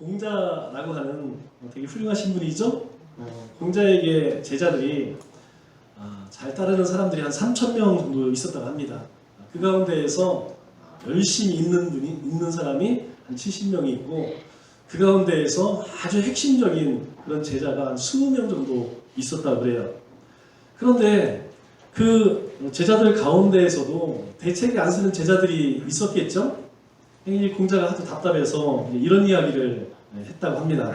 공자라고 하는 되게 훌륭하신 분이죠. 공자에게 제자들이 잘 따르는 사람들이 한 3,000명 정도 있었다고 합니다. 그 가운데에서 열심히 있는 사람이 한 70명이 있고, 그 가운데에서 아주 핵심적인 그런 제자가 한 20명 정도 있었다고 그래요. 그런데 그 제자들 가운데에서도 대책이 안 쓰는 제자들이 있었겠죠? 이 공자가 하도 답답해서 이런 이야기를 했다고 합니다.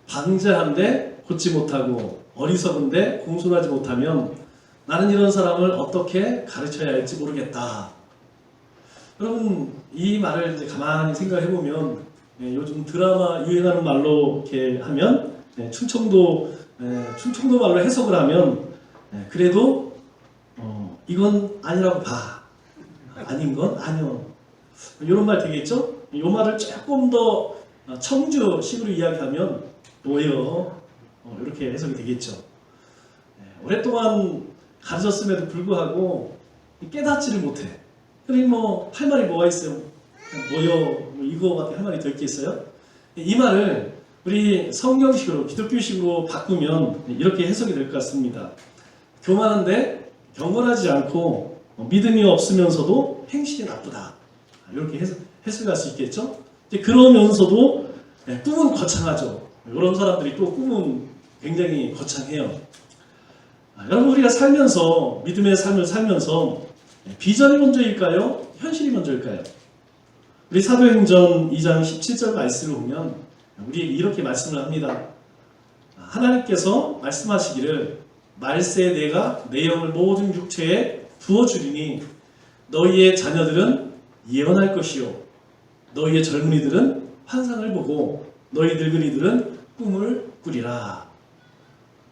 방자한데 곧지 못하고 어리석은데 공손하지 못하면 나는 이런 사람을 어떻게 가르쳐야 할지 모르겠다. 여러분, 이 말을 이제 가만히 생각해 보면 요즘 드라마 유행하는 말로 이렇게 하면 충청도 말로 해석을 하면 그래도 이건 아니라고 봐. 아닌 건 아니요. 이런 말 되겠죠? 이 말을 조금 더 청주식으로 이야기하면 뭐예요? 이렇게 해석이 되겠죠. 오랫동안 가르쳤음에도 불구하고 깨닫지를 못해. 그러니 뭐 할 말이 뭐가 있어요? 뭐요? 이거밖에 할 말이 더 있겠어요? 이 말을 우리 성경식으로 기독교식으로 바꾸면 이렇게 해석이 될 것 같습니다. 교만한데 경건하지 않고 믿음이 없으면서도 행실이 나쁘다. 이렇게 해석할 수 있겠죠? 그러면서도 꿈은 거창하죠. 이런 사람들이 또 꿈은 굉장히 거창해요. 여러분, 우리가 살면서 믿음의 삶을 살면서 비전이 먼저일까요? 현실이 먼저일까요? 우리 사도행전 2장 17절 말씀을 보면 우리에게 이렇게 말씀을 합니다. 하나님께서 말씀하시기를 말세 내가 내 영을 모든 육체에 부어주리니 너희의 자녀들은 예언할 것이요 너희의 젊은이들은 환상을 보고 너희 늙은이들은 꿈을 꾸리라.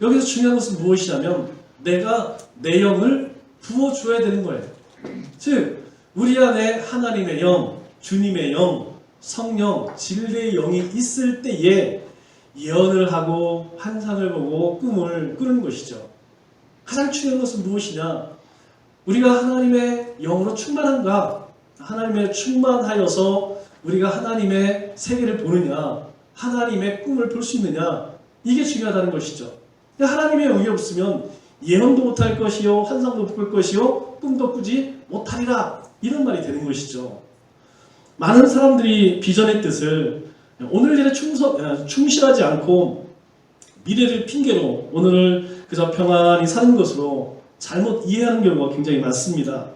여기서 중요한 것은 무엇이냐면 내가 내 영을 부어줘야 되는 거예요. 즉 우리 안에 하나님의 영, 주님의 영, 성령, 진리의 영이 있을 때에 예언을 하고 환상을 보고 꿈을 꾸는 것이죠. 가장 중요한 것은 무엇이냐? 우리가 하나님의 영으로 충만한가? 하나님의 충만하여서 우리가 하나님의 세계를 보느냐? 하나님의 꿈을 볼 수 있느냐? 이게 중요하다는 것이죠. 하나님의 영이 없으면 예언도 못할 것이요 환상도 못 볼 것이요 꿈도 꾸지 못하리라. 이런 말이 되는 것이죠. 많은 사람들이 비전의 뜻을 오늘 일에 충실하지 않고 미래를 핑계로 오늘을 그저 평안히 사는 것으로 잘못 이해하는 경우가 굉장히 많습니다.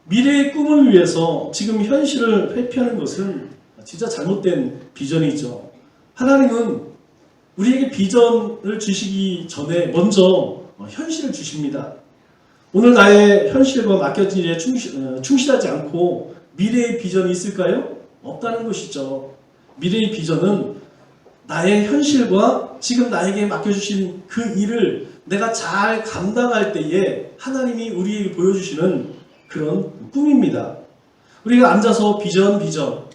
미래의 꿈을 위해서 지금 현실을 회피하는 것은 진짜 잘못된 비전이죠. 하나님은 우리에게 비전을 주시기 전에 먼저 현실을 주십니다. 오늘 나의 현실과 맡겨진 일에 충실하지 않고 미래의 비전이 있을까요? 없다는 것이죠. 미래의 비전은 나의 현실과 지금 나에게 맡겨주신 그 일을 내가 잘 감당할 때에 하나님이 우리에게 보여주시는 그런 꿈입니다. 우리가 앉아서 비전,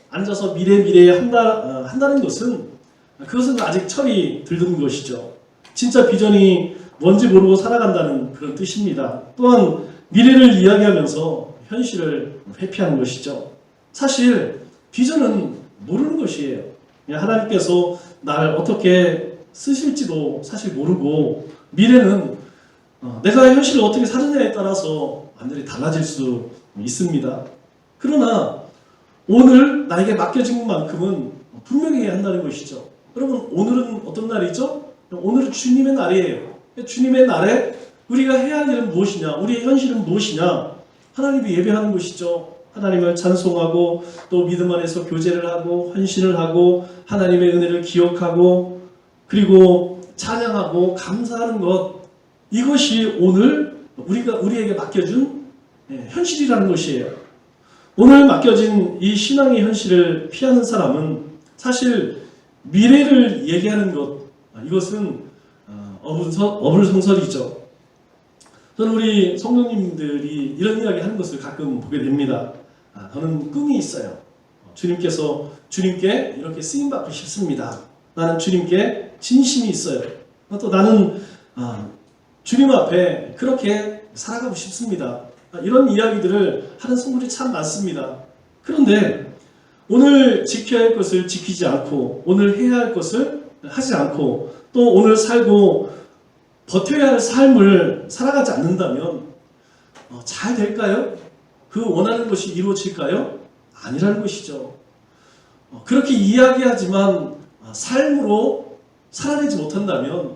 앉아서 미래에 한다는 것은 그것은 아직 철이 들든 것이죠. 진짜 비전이 뭔지 모르고 살아간다는 그런 뜻입니다. 또한 미래를 이야기하면서 현실을 회피하는 것이죠. 사실 비전은 모르는 것이에요. 하나님께서 나를 어떻게 쓰실지도 사실 모르고 미래는 내가 현실을 어떻게 사느냐에 따라서 완전히 달라질 수 있습니다. 그러나 오늘 나에게 맡겨진 것만큼은 분명히 해야 한다는 것이죠. 여러분, 오늘은 어떤 날이죠? 오늘은 주님의 날이에요. 주님의 날에 우리가 해야 할 일은 무엇이냐? 우리의 현실은 무엇이냐? 하나님을 예배하는 것이죠. 하나님을 찬송하고 또 믿음 안에서 교제를 하고 헌신을 하고 하나님의 은혜를 기억하고 그리고 찬양하고 감사하는 것, 이것이 오늘 우리에게 맡겨준 현실이라는 것이에요. 오늘 맡겨진 이 신앙의 현실을 피하는 사람은 사실 미래를 얘기하는 것, 이것은 어불성설이죠. 저는 우리 성도님들이 이런 이야기 하는 것을 가끔 보게 됩니다. 저는 꿈이 있어요. 주님께 이렇게 쓰임받고 싶습니다. 나는 주님께 진심이 있어요. 또 나는 주님 앞에 그렇게 살아가고 싶습니다. 이런 이야기들을 하는 성도들이 참 많습니다. 그런데 오늘 지켜야 할 것을 지키지 않고 오늘 해야 할 것을 하지 않고 또 오늘 살고 버텨야 할 삶을 살아가지 않는다면 잘 될까요? 그 원하는 것이 이루어질까요? 아니라는 것이죠. 그렇게 이야기하지만 삶으로 살아내지 못한다면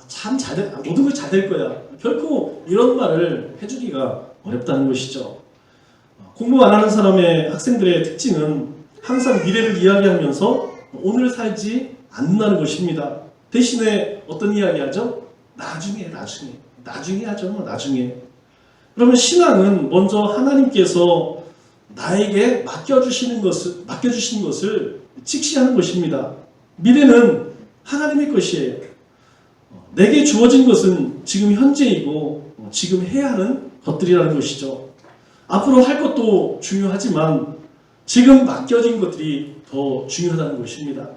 참 모든 것이 잘 될 거야. 결코 이런 말을 해주기가 어렵다는 것이죠. 공부 안 하는 사람의 학생들의 특징은 항상 미래를 이야기하면서 오늘 살지 않는다는 것입니다. 대신에 어떤 이야기하죠? 나중에 하죠. 나중에. 그러면 신앙은 먼저 하나님께서 나에게 맡겨주시는 것을 직시하는 것입니다. 미래는 하나님의 것이에요. 내게 주어진 것은 지금 현재이고 지금 해야 하는 것들이라는 것이죠. 앞으로 할 것도 중요하지만 지금 맡겨진 것들이 더 중요하다는 것입니다.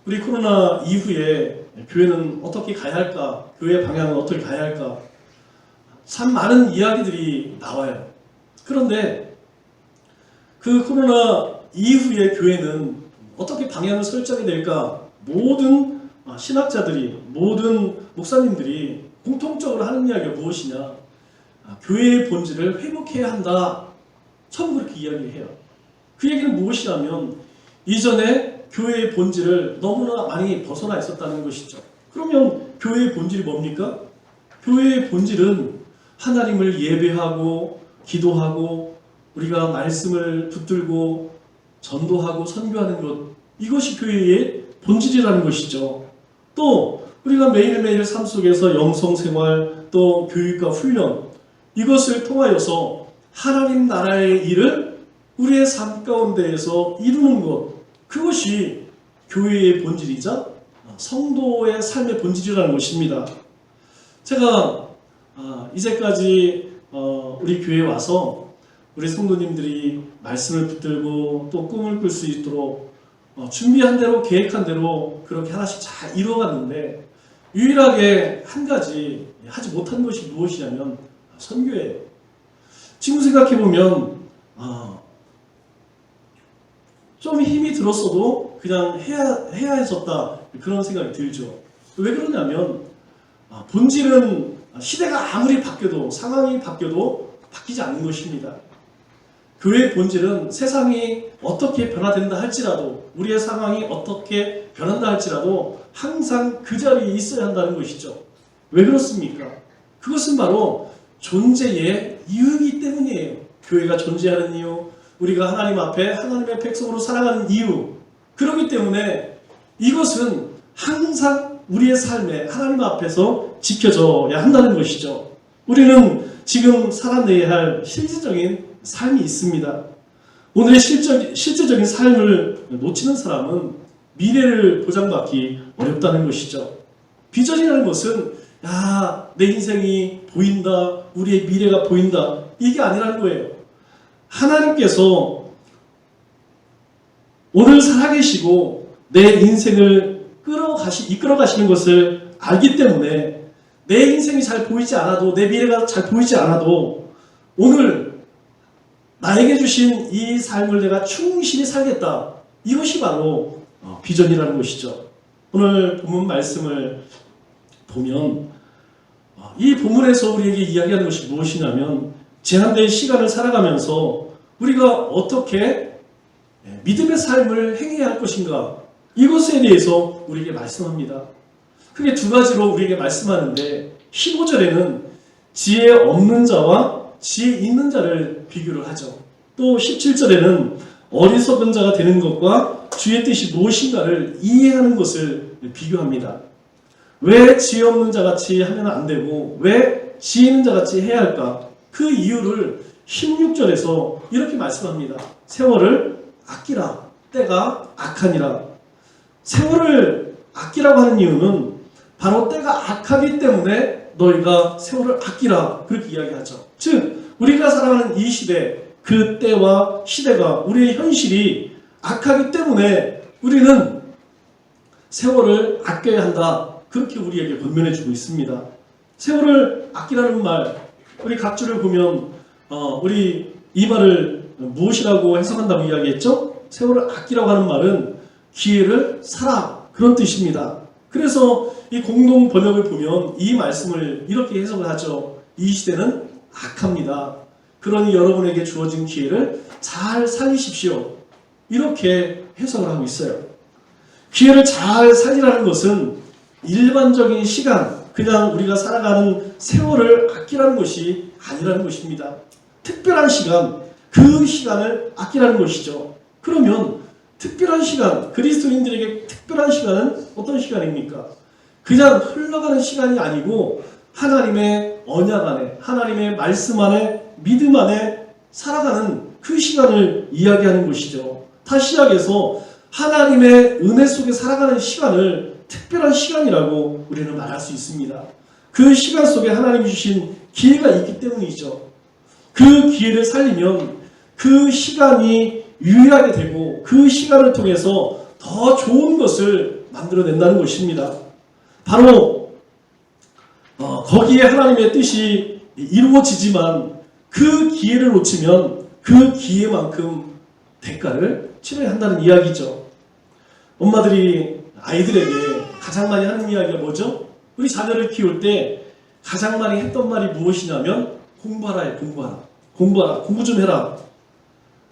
우리 코로나 이후에 교회는 어떻게 가야 할까? 교회의 방향은 어떻게 가야 할까? 참 많은 이야기들이 나와요. 그런데 그 코로나 이후의 교회는 어떻게 방향을 설정해야 될까? 모든 신학자들이, 모든 목사님들이 공통적으로 하는 이야기가 무엇이냐? 교회의 본질을 회복해야 한다. 처음 그렇게 이야기를 해요. 그 얘기는 무엇이냐면 이전에 교회의 본질을 너무나 많이 벗어나 있었다는 것이죠. 그러면 교회의 본질이 뭡니까? 교회의 본질은 하나님을 예배하고 기도하고 우리가 말씀을 붙들고 전도하고 선교하는 것, 이것이 교회의 본질이라는 것이죠. 또 우리가 매일매일 삶 속에서 영성생활 또 교육과 훈련, 이것을 통하여서 하나님 나라의 일을 우리의 삶 가운데에서 이루는 것, 그것이 교회의 본질이자 성도의 삶의 본질이라는 것입니다. 제가 이제까지 우리 교회에 와서 우리 성도님들이 말씀을 붙들고 또 꿈을 꿀 수 있도록 준비한 대로 계획한 대로 그렇게 하나씩 잘 이루어갔는데 유일하게 한 가지 하지 못한 것이 무엇이냐면 선교예요. 지금 생각해보면 좀 힘이 들었어도 그냥 해야 했었다, 그런 생각이 들죠. 왜 그러냐면 본질은 시대가 아무리 바뀌어도, 상황이 바뀌어도 바뀌지 않는 것입니다. 교회의 본질은 세상이 어떻게 변화된다 할지라도, 우리의 상황이 어떻게 변한다 할지라도 항상 그 자리에 있어야 한다는 것이죠. 왜 그렇습니까? 그것은 바로 존재의 이유이기 때문이에요. 교회가 존재하는 이유, 우리가 하나님 앞에 하나님의 백성으로 살아가는 이유, 그렇기 때문에 이것은 항상 우리의 삶에 하나님 앞에서 지켜져야 한다는 것이죠. 우리는 지금 살아내야 할 실질적인 삶이 있습니다. 오늘의 실제적인 삶을 놓치는 사람은 미래를 보장받기 어렵다는 것이죠. 비전이라는 것은 내 인생이 보인다, 우리의 미래가 보인다, 이게 아니라는 거예요. 하나님께서 오늘 살아계시고 내 인생을 이끌어 가시는 것을 알기 때문에 내 인생이 잘 보이지 않아도, 내 미래가 잘 보이지 않아도 오늘 나에게 주신 이 삶을 내가 충실히 살겠다, 이것이 바로 비전이라는 것이죠. 오늘 본문 말씀을 보면 이 본문에서 우리에게 이야기하는 것이 무엇이냐면 제한된 시간을 살아가면서 우리가 어떻게 믿음의 삶을 행해야 할 것인가, 이것에 대해서 우리에게 말씀합니다. 크게 두 가지로 우리에게 말씀하는데 15절에는 지혜 없는 자와 지혜 있는 자를 비교를 하죠. 또 17절에는 어리석은 자가 되는 것과 주의 뜻이 무엇인가를 이해하는 것을 비교합니다. 왜 지혜 없는 자같이 하면 안 되고 왜 지혜 있는 자같이 해야 할까? 그 이유를 16절에서 이렇게 말씀합니다. 세월을 아끼라, 때가 악하니라. 세월을 아끼라고 하는 이유는 바로 때가 악하기 때문에 너희가 세월을 아끼라, 그렇게 이야기하죠. 즉 우리가 살아가는 이 시대, 그 때와 시대가, 우리의 현실이 악하기 때문에 우리는 세월을 아껴야 한다, 그렇게 우리에게 권면해주고 있습니다. 세월을 아끼라는 말, 우리 각주를 보면 우리 이 말을 무엇이라고 해석한다고 이야기했죠? 세월을 아끼라고 하는 말은 기회를 살아, 그런 뜻입니다. 그래서 이 공동 번역을 보면 이 말씀을 이렇게 해석을 하죠. 이 시대는 악합니다. 그러니 여러분에게 주어진 기회를 잘 살리십시오. 이렇게 해석을 하고 있어요. 기회를 잘 살리라는 것은 일반적인 시간, 그냥 우리가 살아가는 세월을 아끼라는 것이 아니라는 것입니다. 특별한 시간, 그 시간을 아끼라는 것이죠. 그러면 특별한 시간, 그리스도인들에게 특별한 시간은 어떤 시간입니까? 그냥 흘러가는 시간이 아니고 하나님의 언약 안에, 하나님의 말씀 안에, 믿음 안에 살아가는 그 시간을 이야기하는 것이죠. 다시 시작해서 하나님의 은혜 속에 살아가는 시간을 특별한 시간이라고 우리는 말할 수 있습니다. 그 시간 속에 하나님이 주신 기회가 있기 때문이죠. 그 기회를 살리면 그 시간이 유일하게 되고 그 시간을 통해서 더 좋은 것을 만들어낸다는 것입니다. 바로 거기에 하나님의 뜻이 이루어지지만 그 기회를 놓치면 그 기회만큼 대가를 치러야 한다는 이야기죠. 엄마들이 아이들에게 가장 많이 하는 이야기가 뭐죠? 우리 자녀를 키울 때 가장 많이 했던 말이 무엇이냐면 공부하라, 공부하라, 공부 좀 해라.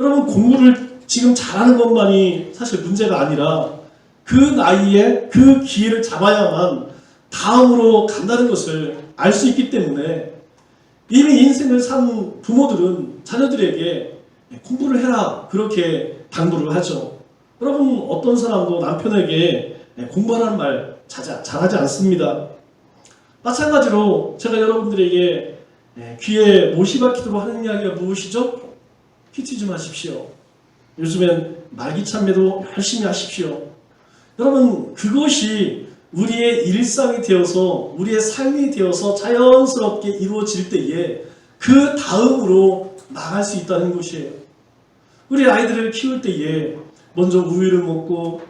여러분, 공부를 지금 잘하는 것만이 사실 문제가 아니라 그 나이에 그 기회를 잡아야만 다음으로 간다는 것을 알 수 있기 때문에 이미 인생을 산 부모들은 자녀들에게 공부를 해라, 그렇게 당부를 하죠. 여러분, 어떤 사람도 남편에게 공부하라는 말 잘하지 않습니다. 마찬가지로 제가 여러분들에게 귀에 못이 박히도록 하는 이야기가 무엇이죠? PT 좀 하십시오. 요즘엔 말기참매도 열심히 하십시오. 여러분, 그것이 우리의 일상이 되어서, 우리의 삶이 되어서 자연스럽게 이루어질 때에 그 다음으로 나갈 수 있다는 것이에요. 우리 아이들을 키울 때에 먼저 우유를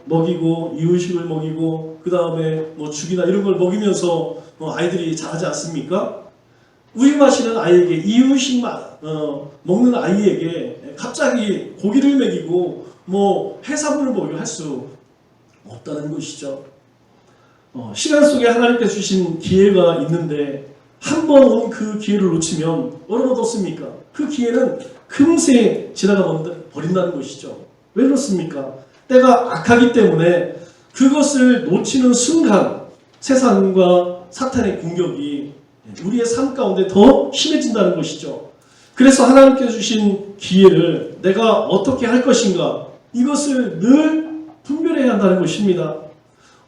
먹이고 이유식을 먹이고 그 다음에 뭐 죽이나 이런 걸 먹이면서 아이들이 자라지 않습니까? 우유 마시는 아이에게, 이유식 먹는 아이에게 갑자기 고기를 먹이고 뭐 해산물을 먹이고 할 수 없다는 것이죠. 시간 속에 하나님께서 주신 기회가 있는데 한 번 온 그 기회를 놓치면 여러분 어떻습니까? 그 기회는 금세 지나가 버린다는 것이죠. 왜 그렇습니까? 때가 악하기 때문에 그것을 놓치는 순간 세상과 사탄의 공격이 우리의 삶 가운데 더 심해진다는 것이죠. 그래서 하나님께서 주신 기회를 내가 어떻게 할 것인가, 이것을 늘 분별해야 한다는 것입니다.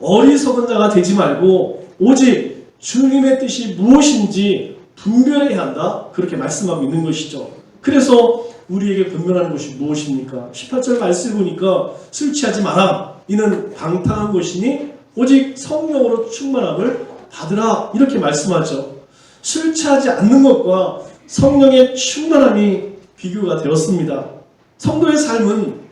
어리석은 자가 되지 말고 오직 주님의 뜻이 무엇인지 분별해야 한다, 그렇게 말씀하고 있는 것이죠. 그래서 우리에게 분별하는 것이 무엇입니까? 18절 말씀을 보니까 술 취하지 마라, 이는 방탕한 것이니 오직 성령으로 충만함을 받으라, 이렇게 말씀하죠. 술 취하지 않는 것과 성령의 충만함이 비교가 되었습니다. 성도의 삶은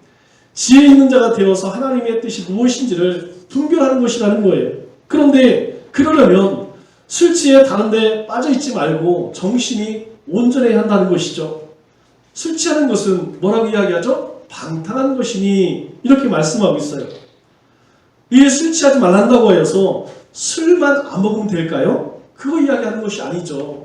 지혜 있는 자가 되어서 하나님의 뜻이 무엇인지를 분별하는 것이라는 거예요. 그런데 그러려면 술 취해 다른 데 빠져있지 말고 정신이 온전해야 한다는 것이죠. 술 취하는 것은 뭐라고 이야기하죠? 방탕한 것이니, 이렇게 말씀하고 있어요. 이게 술 취하지 말란다고 해서 술만 안 먹으면 될까요? 그거 이야기하는 것이 아니죠.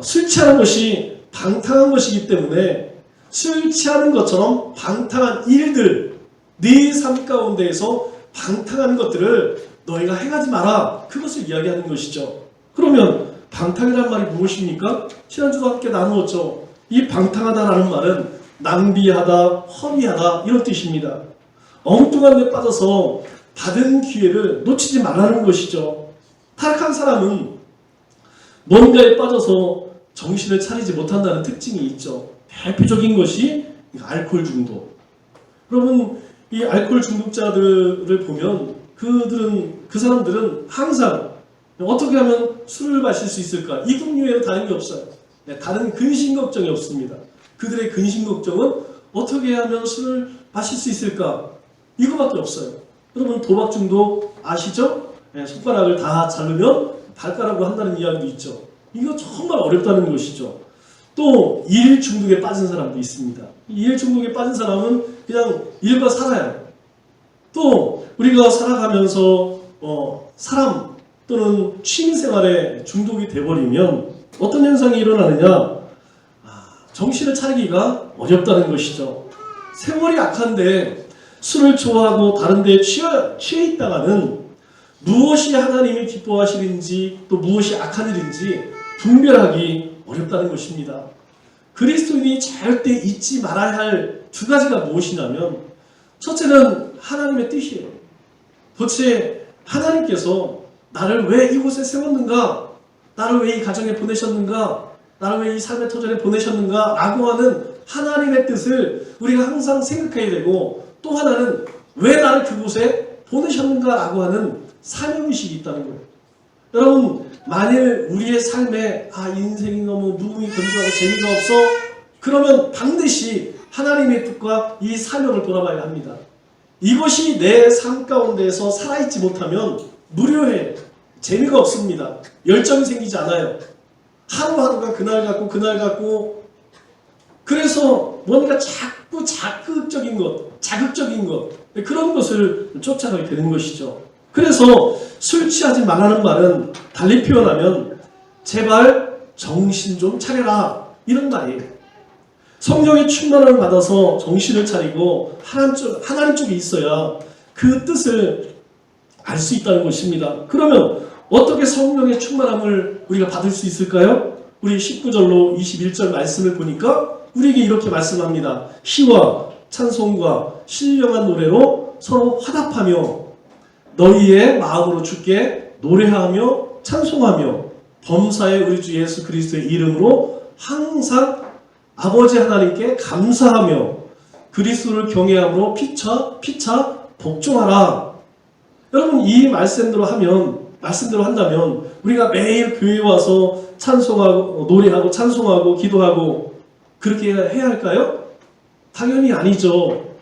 술 취하는 것이 방탕한 것이기 때문에 술 취하는 것처럼 방탕한 일들, 네 삶 가운데에서 방탕한 것들을 너희가 행하지 마라, 그것을 이야기하는 것이죠. 그러면 방탕이란 말이 무엇입니까? 지난주도 함께 나누었죠. 이 방탕하다라는 말은 낭비하다, 허비하다, 이런 뜻입니다. 엉뚱한 데 빠져서 받은 기회를 놓치지 말라는 것이죠. 타락한 사람은 뭔가에 빠져서 정신을 차리지 못한다는 특징이 있죠. 대표적인 것이 알코올 중독. 여러분, 이 알코올 중독자들을 보면 그 사람들은 항상 어떻게 하면 술을 마실 수 있을까? 이 궁리에는 다른 게 없어요. 다른 근심 걱정이 없습니다. 그들의 근심 걱정은 어떻게 하면 술을 마실 수 있을까? 이거밖에 없어요. 여러분, 도박 중독 아시죠? 손가락을 다 자르면 발가락으로 한다는 이야기도 있죠. 이거 정말 어렵다는 것이죠. 또 일 중독에 빠진 사람도 있습니다. 일 중독에 빠진 사람은 그냥 일과 살아요. 또 우리가 살아가면서 사람 또는 취미생활에 중독이 돼버리면 어떤 현상이 일어나느냐, 정신을 차리기가 어렵다는 것이죠. 세월이 약한데 술을 좋아하고 다른 데에 취해 있다가는 무엇이 하나님이 기뻐하시는지 또 무엇이 악한 일인지 분별하기 어렵다는 것입니다. 그리스도인이 절대 잊지 말아야 할 두 가지가 무엇이냐면, 첫째는 하나님의 뜻이에요. 도대체 하나님께서 나를 왜 이곳에 세웠는가? 나를 왜 이 가정에 보내셨는가? 나를 왜 이 삶의 터전에 보내셨는가? 라고 하는 하나님의 뜻을 우리가 항상 생각해야 되고, 또 하나는 왜 나를 그곳에 보내셨는가? 라고 하는 사명의식이 있다는 거예요. 여러분, 만일 우리의 삶에 인생이 너무 무궁이 건조하고 재미가 없어, 그러면 반드시 하나님의 뜻과 이 사명을 돌아봐야 합니다. 이것이 내 삶 가운데에서 살아있지 못하면 무료해. 재미가 없습니다. 열정이 생기지 않아요. 하루하루가 그날 같고 그래서 뭔가 자꾸 자극적인 것 그런 것을 쫓아가게 되는 것이죠. 그래서 술 취하지 말라는 말은 달리 표현하면 제발 정신 좀 차려라 이런 말이에요. 성령의 충만함을 받아서 정신을 차리고 하나님 쪽에 있어야 그 뜻을 알 수 있다는 것입니다. 그러면 어떻게 성령의 충만함을 우리가 받을 수 있을까요? 우리 19절로 21절 말씀을 보니까 우리에게 이렇게 말씀합니다. 시와 찬송과 신령한 노래로 서로 화답하며 너희의 마음으로 주께 노래하며 찬송하며 범사의 우리 주 예수 그리스도의 이름으로 항상 아버지 하나님께 감사하며 그리스도를 경외함으로 피차 복종하라. 여러분, 이 말씀대로 한다면 우리가 매일 교회에 와서 찬송하고 노래하고 찬송하고 기도하고 그렇게 해야 할까요? 당연히 아니죠.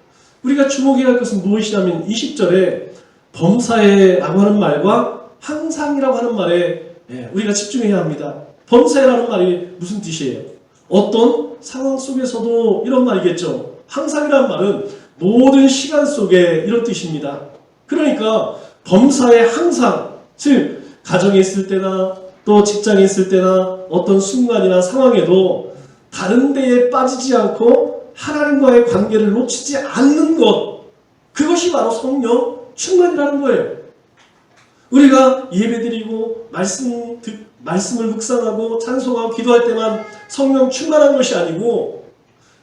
우리가 주목해야 할 것은 무엇이냐면 20절에 범사에라고 하는 말과 항상이라고 하는 말에 우리가 집중해야 합니다. 범사에라는 말이 무슨 뜻이에요? 어떤 상황 속에서도 이런 말이겠죠. 항상이라는 말은 모든 시간 속에 이런 뜻입니다. 그러니까 범사에 항상, 즉 가정에 있을 때나 또 직장에 있을 때나 어떤 순간이나 상황에도 다른 데에 빠지지 않고 하나님과의 관계를 놓치지 않는 것, 그것이 바로 성령 충만이라는 거예요. 우리가 예배드리고 말씀을 묵상하고 찬송하고 기도할 때만 성령 충만한 것이 아니고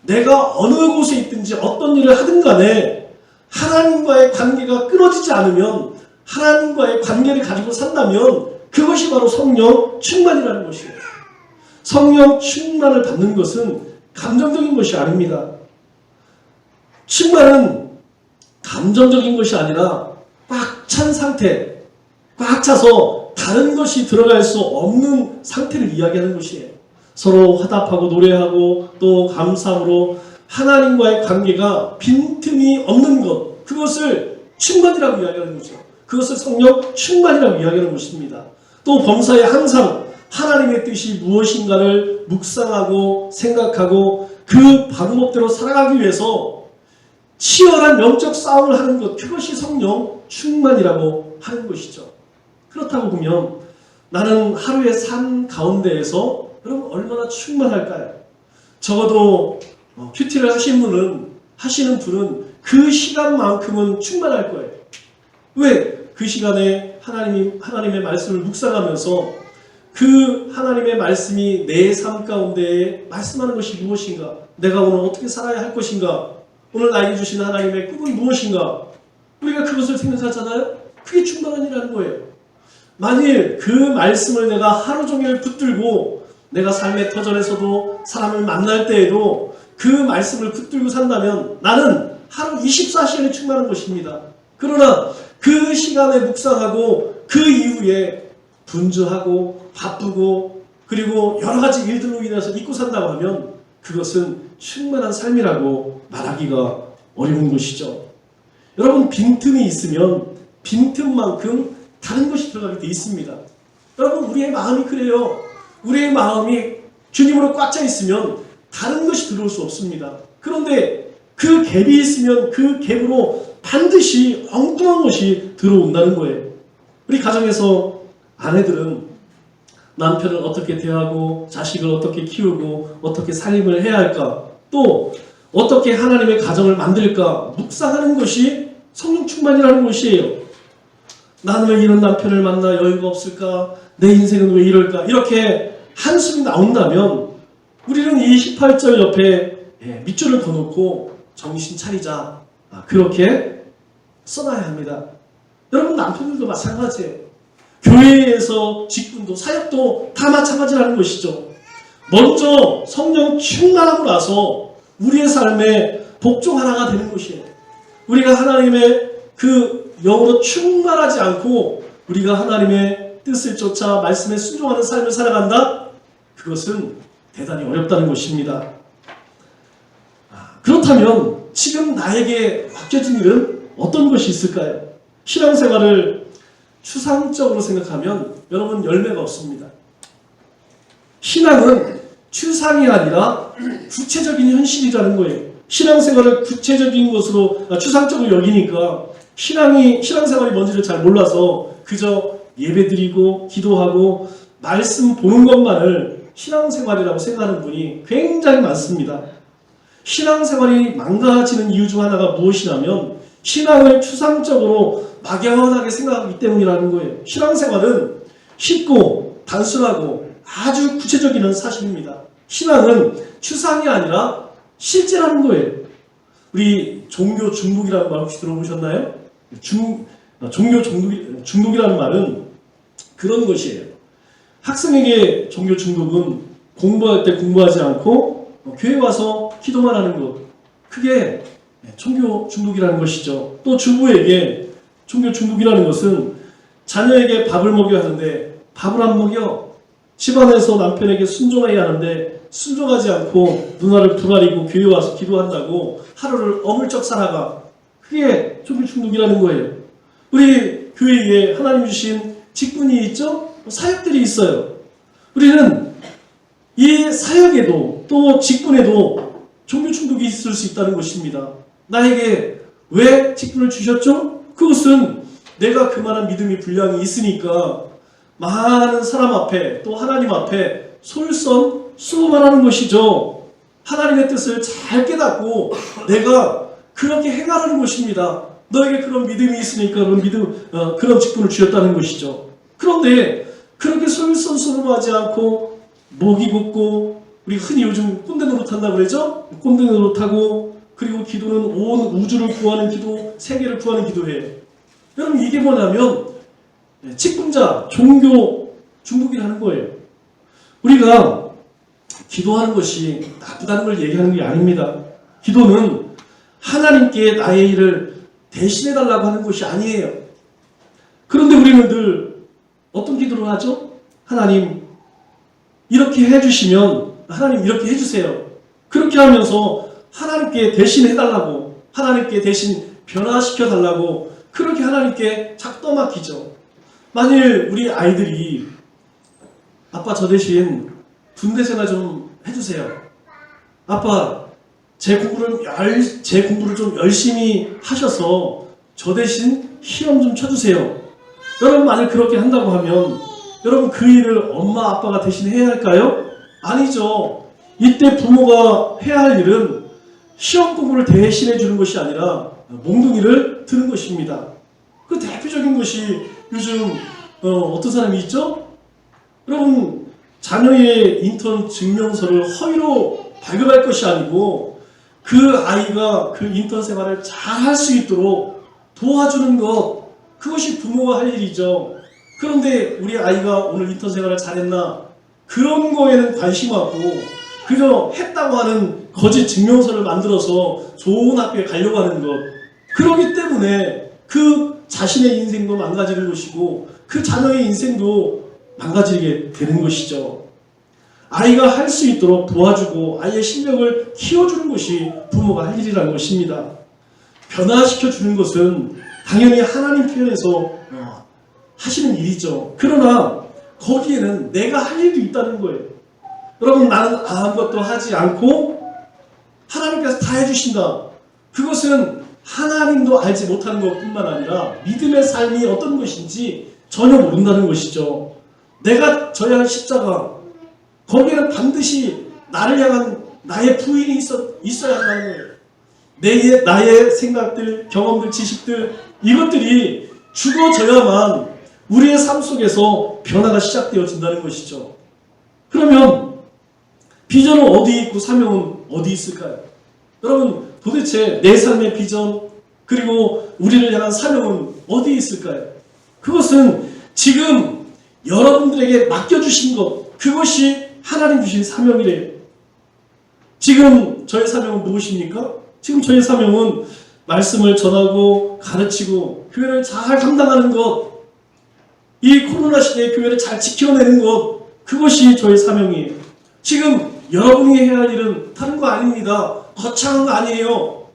내가 어느 곳에 있든지 어떤 일을 하든 간에 하나님과의 관계가 끊어지지 않으면, 하나님과의 관계를 가지고 산다면 그것이 바로 성령 충만이라는 것이에요. 성령 충만을 받는 것은 감정적인 것이 아닙니다. 충만은 감정적인 것이 아니라 꽉 찬 상태, 꽉 차서 다른 것이 들어갈 수 없는 상태를 이야기하는 것이에요. 서로 화답하고 노래하고 또 감사함으로 하나님과의 관계가 빈틈이 없는 것, 그것을 충만이라고 이야기하는 거죠. 그것을 성령 충만이라고 이야기하는 것입니다. 또 범사에 항상 하나님의 뜻이 무엇인가를 묵상하고 생각하고 그 방법대로 살아가기 위해서 치열한 영적 싸움을 하는 것, 그것이 성령 충만이라고 하는 것이죠. 그렇다고 보면 나는 하루의 삶 가운데에서 여러분 얼마나 충만할까요? 적어도 큐티를 하시는 분은 그 시간만큼은 충만할 거예요. 왜? 그 시간에 하나님의 말씀을 묵상하면서 그 하나님의 말씀이 내 삶 가운데 말씀하는 것이 무엇인가? 내가 오늘 어떻게 살아야 할 것인가? 오늘 나에게 주신 하나님의 꿈은 무엇인가? 우리가 그것을 생각하잖아요? 그게 충만함이라는 거예요. 만일 그 말씀을 내가 하루 종일 붙들고 내가 삶의 터전에서도 사람을 만날 때에도 그 말씀을 붙들고 산다면 나는 하루 24시간이 충만한 것입니다. 그러나 그 시간에 묵상하고 그 이후에 분주하고 바쁘고 그리고 여러 가지 일들로 인해서 잊고 산다고 하면 그것은 충만한 삶이라고 말하기가 어려운 것이죠. 여러분, 빈틈이 있으면 빈틈만큼 다른 것이 들어가게 돼 있습니다. 여러분, 우리의 마음이 그래요. 우리의 마음이 주님으로 꽉 차 있으면 다른 것이 들어올 수 없습니다. 그런데 그 갭이 있으면 그 갭으로 반드시 엉뚱한 것이 들어온다는 거예요. 우리 가정에서 아내들은 남편을 어떻게 대하고 자식을 어떻게 키우고 어떻게 살림을 해야 할까, 또 어떻게 하나님의 가정을 만들까 묵상하는 것이 성령 충만이라는 것이에요. 나는 왜 이런 남편을 만나 여유가 없을까? 내 인생은 왜 이럴까? 이렇게 한숨이 나온다면 우리는 이 18절 옆에 밑줄을 그어놓고 정신 차리자, 그렇게 써놔야 합니다. 여러분, 남편들도 마찬가지예요. 교회에서 직분도 사역도 다 마찬가지라는 것이죠. 먼저 성령 충만하고 나서 우리의 삶에 복종 하나가 되는 것이에요. 우리가 하나님의 그 영으로 충만하지 않고 우리가 하나님의 뜻을 쫓아 말씀에 순종하는 삶을 살아간다? 그것은 대단히 어렵다는 것입니다. 그렇다면 지금 나에게 맡겨진 일은 어떤 것이 있을까요? 신앙생활을 추상적으로 생각하면 여러분 열매가 없습니다. 신앙은 추상이 아니라 구체적인 현실이라는 거예요. 신앙생활을 구체적인 것으로 추상적으로 여기니까 신앙생활이 뭔지를 잘 몰라서 그저 예배드리고 기도하고 말씀 보는 것만을 신앙생활이라고 생각하는 분이 굉장히 많습니다. 신앙생활이 망가지는 이유 중 하나가 무엇이냐면 신앙을 추상적으로 막연하게 생각하기 때문이라는 거예요. 신앙생활은 쉽고 단순하고 아주 구체적인 사실입니다. 신앙은 추상이 아니라 실제라는 거예요. 우리 종교 중독이라는 말 혹시 들어보셨나요? 종교 중독이라는 말은 그런 것이에요. 학생에게 종교 중독은 공부할 때 공부하지 않고 교회 와서 기도만 하는 것, 그게 종교 중독이라는 것이죠. 또 주부에게 종교 중독이라는 것은 자녀에게 밥을 먹여야 하는데 밥을 안 먹여, 집안에서 남편에게 순종해야 하는데 순종하지 않고 누나를 부라리고 교회 와서 기도한다고 하루를 어물쩍 살아가, 그게 종교 중독이라는 거예요. 우리 교회에 하나님 주신 직분이 있죠? 사역들이 있어요. 우리는 이 사역에도 또 직분에도 종교 중독이 있을 수 있다는 것입니다. 나에게 왜 직분을 주셨죠? 그것은 내가 그만한 믿음이 분량이 있으니까 많은 사람 앞에 또 하나님 앞에 솔선수범을 하는 것이죠. 하나님의 뜻을 잘 깨닫고 내가 그렇게 행하라는 것입니다. 너에게 그런 믿음이 있으니까 그런 직분을 주셨다는 것이죠. 그런데 그렇게 솔선수범하지 않고 목이 곧고, 우리가 흔히 요즘 꼰대 노릇한다고 그러죠? 꼰대 노릇하고, 그리고 기도는 온 우주를 구하는 기도, 세계를 구하는 기도예요. 여러분, 이게 뭐냐면 직분자, 종교 중독이라는 거예요. 우리가 기도하는 것이 나쁘다는 걸 얘기하는 게 아닙니다. 기도는 하나님께 나의 일을 대신해달라고 하는 것이 아니에요. 그런데 우리는 늘 어떤 기도를 하죠? 하나님, 이렇게 해주시면 하나님 이렇게 해주세요. 그렇게 하면서 하나님께 대신 해달라고, 하나님께 대신 변화시켜달라고 그렇게 하나님께 작떠막히죠. 만일 우리 아이들이 아빠 저 대신 군대생활 좀 해주세요. 아빠 제 공부를 좀 열심히 하셔서 저 대신 시험 좀 쳐주세요. 여러분 만일 그렇게 한다고 하면 여러분 그 일을 엄마 아빠가 대신 해야 할까요? 아니죠. 이때 부모가 해야 할 일은 시험 공부를 대신해 주는 것이 아니라 몽둥이를 드는 것입니다. 그 대표적인 것이 요즘 어떤 사람이 있죠? 여러분 자녀의 인턴 증명서를 허위로 발급할 것이 아니고 그 아이가 그 인턴 생활을 잘 할 수 있도록 도와주는 것, 그것이 부모가 할 일이죠. 그런데 우리 아이가 오늘 인턴 생활을 잘했나? 그런 거에는 관심 없고 그저 했다고 하는 거짓 증명서를 만들어서 좋은 학교에 가려고 하는 것. 그렇기 때문에 그 자신의 인생도 망가지는 것이고 그 자녀의 인생도 망가지게 되는 것이죠. 아이가 할 수 있도록 도와주고 아이의 실력을 키워주는 것이 부모가 할 일이라는 것입니다. 변화시켜주는 것은 당연히 하나님 편에서 하시는 일이죠. 그러나 거기에는 내가 할 일도 있다는 거예요. 여러분, 나는 아무것도 하지 않고 하나님께서 다 해주신다. 그것은 하나님도 알지 못하는 것뿐만 아니라 믿음의 삶이 어떤 것인지 전혀 모른다는 것이죠. 내가 져야 할 십자가, 거기에는 반드시 나를 향한 나의 부인이 있어야 한다는 거예요. 나의 생각들, 경험들, 지식들, 이것들이 죽어져야만 우리의 삶 속에서 변화가 시작되어진다는 것이죠. 그러면 비전은 어디 있고 사명은 어디 있을까요? 여러분, 도대체 내 삶의 비전 그리고 우리를 향한 사명은 어디 있을까요? 그것은 지금 여러분들에게 맡겨주신 것, 그것이 하나님 주신 사명이래요. 지금 저의 사명은 무엇입니까? 지금 저의 사명은 말씀을 전하고 가르치고 교회를 잘 감당하는 것, 이 코로나 시대에 교회를 잘 지켜내는 것, 그것이 저의 사명이에요. 지금 여러분이 해야 할 일은 다른 거 아닙니다. 거창한 거 아니에요.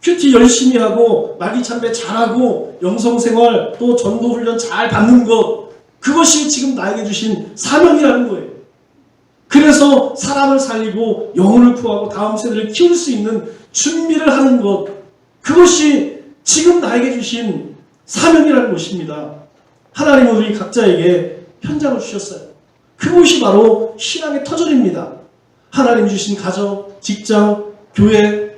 큐티 열심히 하고 말기 참배 잘하고 영성생활 또 전도훈련 잘 받는 것, 그것이 지금 나에게 주신 사명이라는 거예요. 그래서 사람을 살리고 영혼을 구하고 다음 세대를 키울 수 있는 준비를 하는 것, 그것이 지금 나에게 주신 사명이라는 것입니다. 하나님은 우리 각자에게 현장을 주셨어요. 그것이 바로 신앙의 터전입니다. 하나님 주신 가정, 직장, 교회,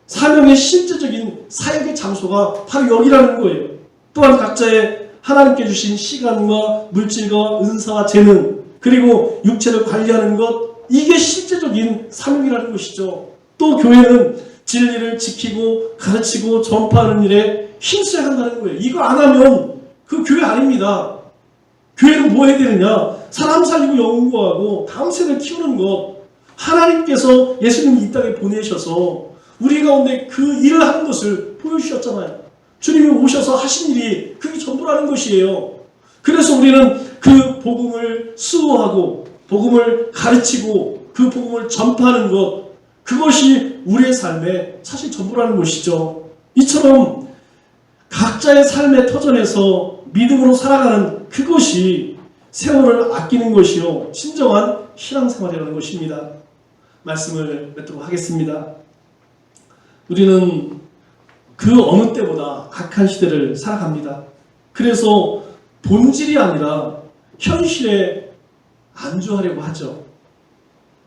사명의 실제적인 사역의 장소가 바로 여기라는 거예요. 또한 각자의 하나님께 주신 시간과 물질과 은사와 재능, 그리고 육체를 관리하는 것, 이게 실제적인 사명이라는 것이죠. 또 교회는 진리를 지키고 가르치고 전파하는 일에 힘써야 한다는 거예요. 이거 안 하면 그 교회 아닙니다. 교회는 뭐 해야 되느냐? 사람 살리고 영혼 구하고 다음 세대를 키우는 것. 하나님께서 예수님을 이 땅에 보내셔서 우리 가운데 그 일을 하는 것을 보여주셨잖아요. 주님이 오셔서 하신 일이 그게 전부라는 것이에요. 그래서 우리는 그 복음을 수호하고 복음을 가르치고 그 복음을 전파하는 것, 그것이 우리의 삶의 사실 전부라는 것이죠. 이처럼 각자의 삶의 터전에서 믿음으로 살아가는 그것이 세월을 아끼는 것이요 진정한 신앙생활이라는 것입니다. 말씀을 맺도록 하겠습니다. 우리는 그 어느 때보다 악한 시대를 살아갑니다. 그래서 본질이 아니라 현실에 안주하려고 하죠.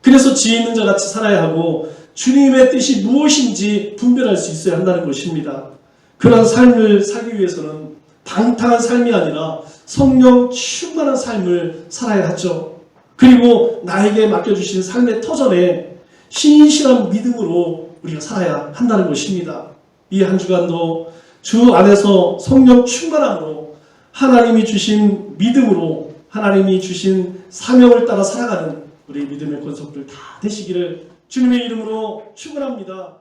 그래서 지혜 있는 자 같이 살아야 하고 주님의 뜻이 무엇인지 분별할 수 있어야 한다는 것입니다. 그런 삶을 살기 위해서는 방탕한 삶이 아니라 성령 충만한 삶을 살아야 하죠. 그리고 나에게 맡겨주신 삶의 터전에 신실한 믿음으로 우리가 살아야 한다는 것입니다. 이 한 주간도 주 안에서 성령 충만함으로 하나님이 주신 믿음으로 하나님이 주신 사명을 따라 살아가는 우리 믿음의 권속들 다 되시기를 주님의 이름으로 축원합니다.